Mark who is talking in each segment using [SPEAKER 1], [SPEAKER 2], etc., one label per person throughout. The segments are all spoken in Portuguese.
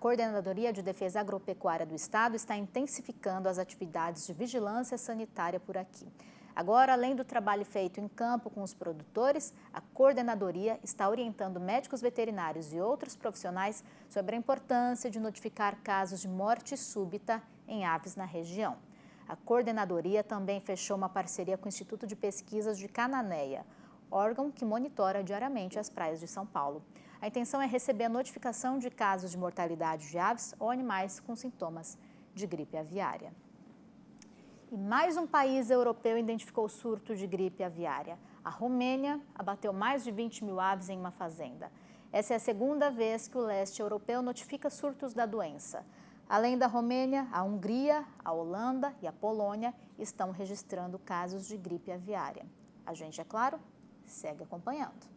[SPEAKER 1] Coordenadoria de Defesa Agropecuária do Estado está intensificando as atividades de vigilância sanitária por aqui. Agora, além do trabalho feito em campo com os produtores, a coordenadoria está orientando médicos veterinários e outros profissionais sobre a importância de notificar casos de morte súbita em aves na região. A coordenadoria também fechou uma parceria com o Instituto de Pesquisas de Cananéia, órgão que monitora diariamente as praias de São Paulo. A intenção é receber a notificação de casos de mortalidade de aves ou animais com sintomas de gripe aviária. E mais um país europeu identificou surto de gripe aviária. A Romênia abateu mais de 20 mil aves em uma fazenda. Essa é a segunda vez que o leste europeu notifica surtos da doença. Além da Romênia, a Hungria, a Holanda e a Polônia estão registrando casos de gripe aviária. A gente, é claro, segue acompanhando.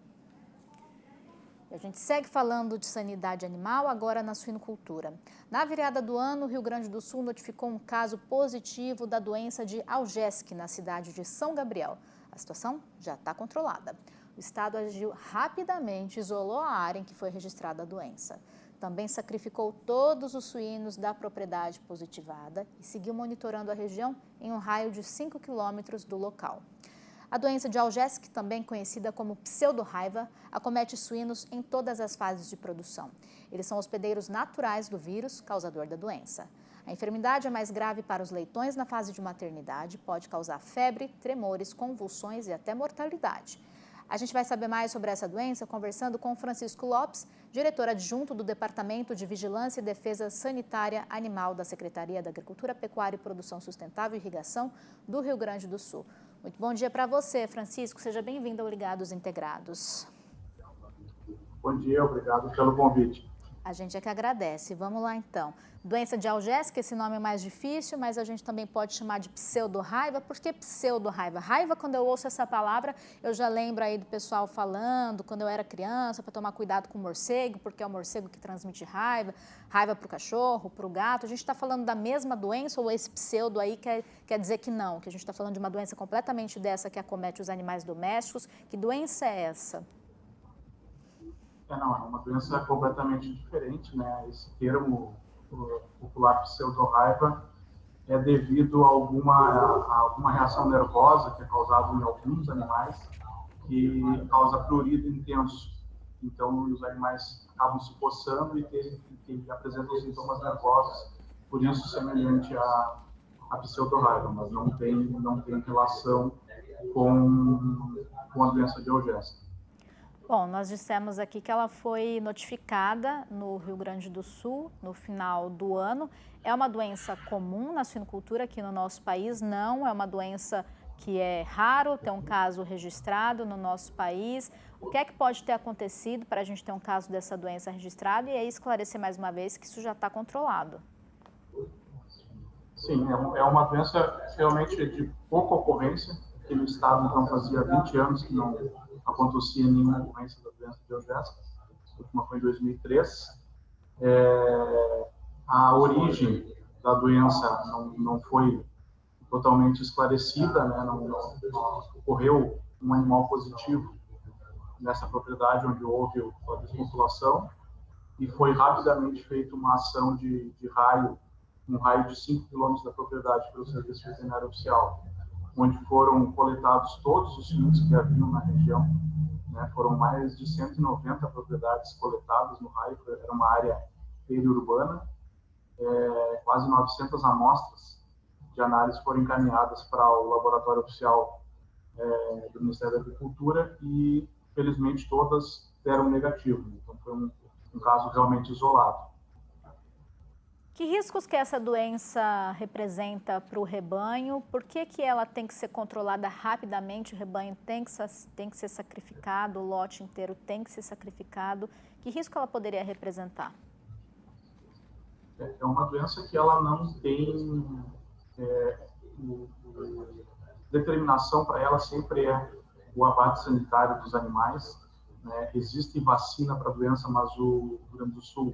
[SPEAKER 1] A gente segue falando de sanidade animal, agora na suinocultura. Na virada do ano, o Rio Grande do Sul notificou um caso positivo da doença de Algesque na cidade de São Gabriel. A situação já está controlada. O estado agiu rapidamente, isolou a área em que foi registrada a doença. Também sacrificou todos os suínos da propriedade positivada e seguiu monitorando a região em um raio de 5 quilômetros do local. A doença de Algesque, também conhecida como pseudorraiva, acomete suínos em todas as fases de produção. Eles são hospedeiros naturais do vírus causador da doença. A enfermidade é mais grave para os leitões na fase de maternidade, pode causar febre, tremores, convulsões e até mortalidade. A gente vai saber mais sobre essa doença conversando com Francisco Lopes, diretor adjunto do Departamento de Vigilância e Defesa Sanitária Animal da Secretaria da Agricultura, Pecuária e Produção Sustentável e Irrigação do Rio Grande do Sul. Muito bom dia para você, Francisco. Seja bem-vindo ao Ligados Integrados.
[SPEAKER 2] Bom dia, obrigado pelo convite.
[SPEAKER 1] A gente é que agradece. Vamos lá, então. Doença de Algesque, esse nome é mais difícil, mas a gente também pode chamar de pseudorraiva. Por que pseudorraiva? Raiva, quando eu ouço essa palavra, eu já lembro aí do pessoal falando, quando eu era criança, para tomar cuidado com o morcego, porque é o morcego que transmite raiva, raiva para o cachorro, para o gato. A gente está falando da mesma doença ou esse pseudo aí quer dizer que não, que a gente está falando de uma doença completamente dessa que acomete os animais domésticos? Que doença é essa?
[SPEAKER 2] Não, é uma doença completamente diferente, né? Esse termo popular pseudorraiva é devido a alguma reação nervosa que é causada em alguns animais que causa prurido intenso. Então, os animais acabam se coçando e apresentam sintomas nervosos, por isso semelhante à pseudorraiva, mas não tem relação com a doença de Algesque.
[SPEAKER 1] Bom, nós dissemos aqui que ela foi notificada no Rio Grande do Sul no final do ano. É uma doença comum na suinocultura aqui no nosso país? Não, é uma doença que é raro ter um caso registrado no nosso país. O que é que pode ter acontecido para a gente ter um caso dessa doença registrado? E aí esclarecer mais uma vez que isso já está controlado.
[SPEAKER 2] Sim, é uma doença realmente de pouca ocorrência. Aqui no estado, então, fazia 20 anos que não acontecia nenhuma ocorrência da doença de Algesque. A última foi em 2003. A origem da doença não foi totalmente esclarecida, né? Não ocorreu um animal positivo nessa propriedade onde houve a despopulação e foi rapidamente feita uma ação de raio, um raio de 5 quilômetros da propriedade pelo Serviço Veterinário Oficial, onde foram coletados todos os suínos que haviam na região, né? Foram mais de 190 propriedades coletadas no raio, era uma área periurbana, quase 900 amostras de análise foram encaminhadas para o laboratório oficial do Ministério da Agricultura e, felizmente, todas deram negativo. Então, foi um caso realmente isolado.
[SPEAKER 1] Que riscos que essa doença representa para o rebanho? Por que ela tem que ser controlada rapidamente? O rebanho tem que ser sacrificado, o lote inteiro tem que ser sacrificado. Que risco ela poderia representar?
[SPEAKER 2] É uma doença que ela não tem determinação para ela, sempre é o abate sanitário dos animais, né? Existe vacina para a doença, mas o Rio Grande do Sul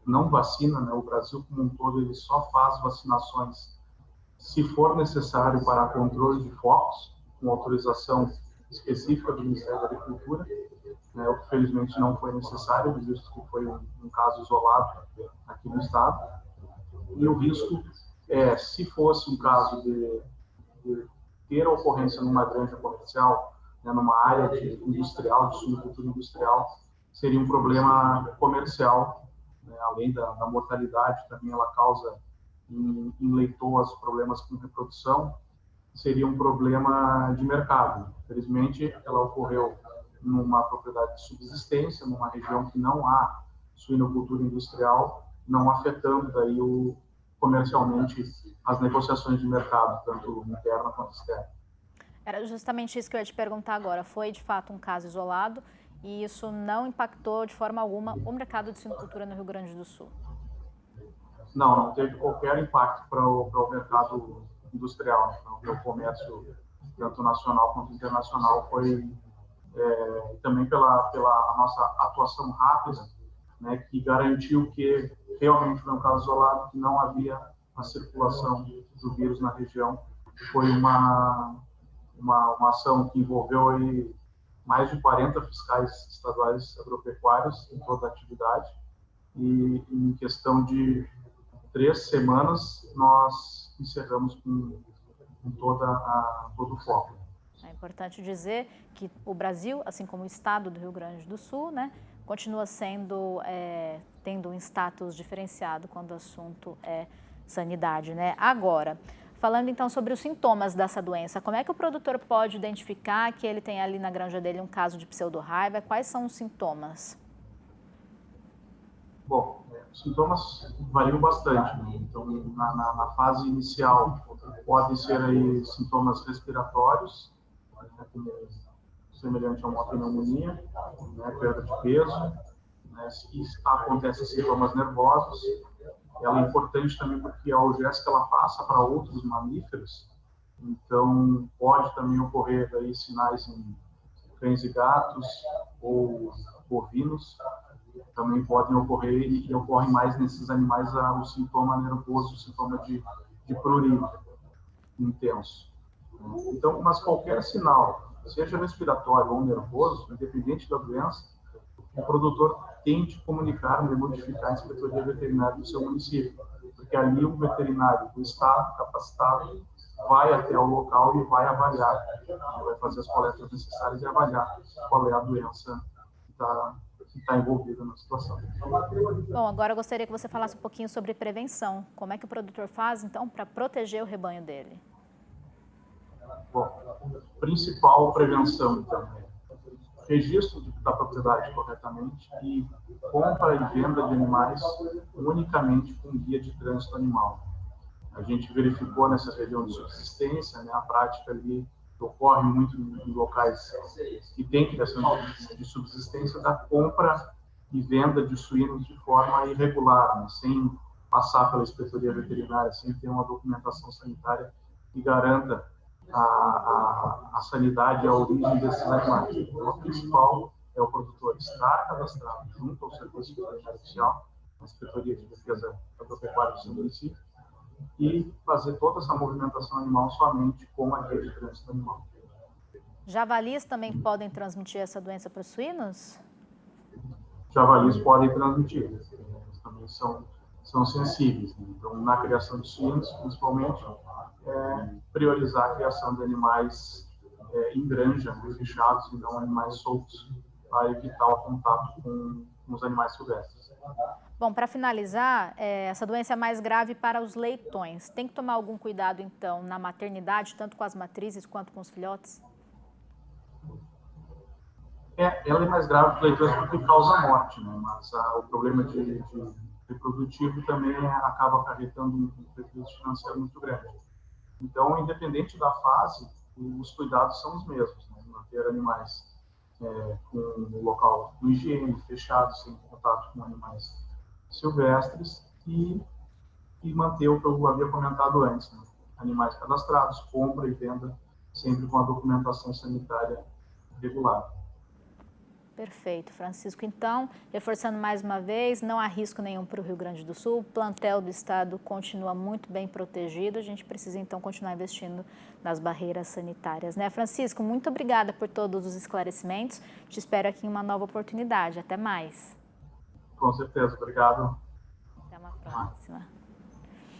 [SPEAKER 2] não vacina, né? O Brasil como um todo ele só faz vacinações se for necessário para controle de focos, com autorização específica do Ministério da Agricultura, né, o que felizmente não foi necessário, visto que foi um caso isolado aqui no estado. E o risco se fosse um caso de ter a ocorrência numa granja comercial, né, numa área industrial, de suinocultura industrial, seria um problema comercial, né, além da mortalidade, também ela causa em leitoas problemas com reprodução, seria um problema de mercado. Infelizmente, ela ocorreu numa propriedade de subsistência, numa região que não há suinocultura industrial, não afetando daí comercialmente as negociações de mercado, tanto interna quanto externa.
[SPEAKER 1] Era justamente isso que eu ia te perguntar agora. Foi, de fato, um caso isolado e isso não impactou de forma alguma o mercado de suinocultura no Rio Grande do Sul?
[SPEAKER 2] Não teve qualquer impacto para o mercado industrial, né? Para o comércio, tanto nacional quanto internacional, foi também pela nossa atuação rápida, né, que garantiu que realmente foi um caso isolado, que não havia a circulação do vírus na região. Foi uma ação que envolveu aí mais de 40 fiscais estaduais agropecuários em toda a atividade, e em questão de 3 semanas nós encerramos com todo o foco.
[SPEAKER 1] É importante dizer que o Brasil, assim como o estado do Rio Grande do Sul, né, continua tendo um status diferenciado quando o assunto é sanidade, né? Agora, falando então sobre os sintomas dessa doença, como é que o produtor pode identificar que ele tem ali na granja dele um caso de pseudorraiva? Quais são os sintomas?
[SPEAKER 2] Bom, os sintomas variam bastante, né? Então, na fase inicial, podem ser aí sintomas respiratórios, né, como semelhante a uma pneumonia, né, perda de peso, né, e acontecem sintomas nervosos. Ela é importante também porque a OGESC ela passa para outros mamíferos, então pode também ocorrer aí sinais em cães e gatos ou bovinos, também podem ocorrer e ocorrem mais nesses animais o sintoma nervoso, o sintoma de prurido intenso. Então, mas qualquer sinal, seja respiratório ou nervoso, independente da doença, o produtor tem de comunicar, notificar a inspetoria veterinária do seu município, porque ali o veterinário do estado, capacitado, vai até o local e vai avaliar, vai fazer as coletas necessárias e avaliar qual é a doença que está envolvida na situação.
[SPEAKER 1] Bom, agora eu gostaria que você falasse um pouquinho sobre prevenção. Como é que o produtor faz, então, para proteger o rebanho dele?
[SPEAKER 2] Bom, principal prevenção, então, registro da propriedade corretamente e compra e venda de animais unicamente com guia de trânsito animal. A gente verificou nessa região de subsistência, né, a prática ali ocorre muito em locais que tem criação de subsistência, da compra e venda de suínos de forma irregular, né, sem passar pela inspetoria veterinária, sem ter uma documentação sanitária que garanta a sanidade e a origem desses animais. Então, o principal é o produtor estar cadastrado junto ao Serviço Veterinário Oficial, a Inspetoria de Defesa Agropecuária do seu município, e fazer toda essa movimentação animal somente com a guia de trânsito animal.
[SPEAKER 1] Javalis também podem transmitir essa doença para os suínos?
[SPEAKER 2] Javalis podem transmitir, eles também são sensíveis, né? Então, na criação de suínos, principalmente, priorizar a criação de animais em granja, fechados, e não animais soltos, para evitar o contato com os animais silvestres.
[SPEAKER 1] Bom, para finalizar, essa doença é mais grave para os leitões. Tem que tomar algum cuidado, então, na maternidade, tanto com as matrizes quanto com os filhotes?
[SPEAKER 2] Ela é mais grave para os leitões porque causa morte, né? Mas o problema de reprodutivo também acaba acarretando um prejuízo financeiro muito grande. Então, independente da fase, os cuidados são os mesmos, né? Manter animais com o local do higiene, fechado, sem contato com animais silvestres, e manter o que eu havia comentado antes, né? Animais cadastrados, compra e venda, sempre com a documentação sanitária regular.
[SPEAKER 1] Perfeito, Francisco. Então, reforçando mais uma vez, não há risco nenhum para o Rio Grande do Sul, o plantel do Estado continua muito bem protegido, a gente precisa então continuar investindo nas barreiras sanitárias, né? Francisco, muito obrigada por todos os esclarecimentos, te espero aqui em uma nova oportunidade, até mais.
[SPEAKER 2] Com certeza, obrigado.
[SPEAKER 1] Até uma próxima.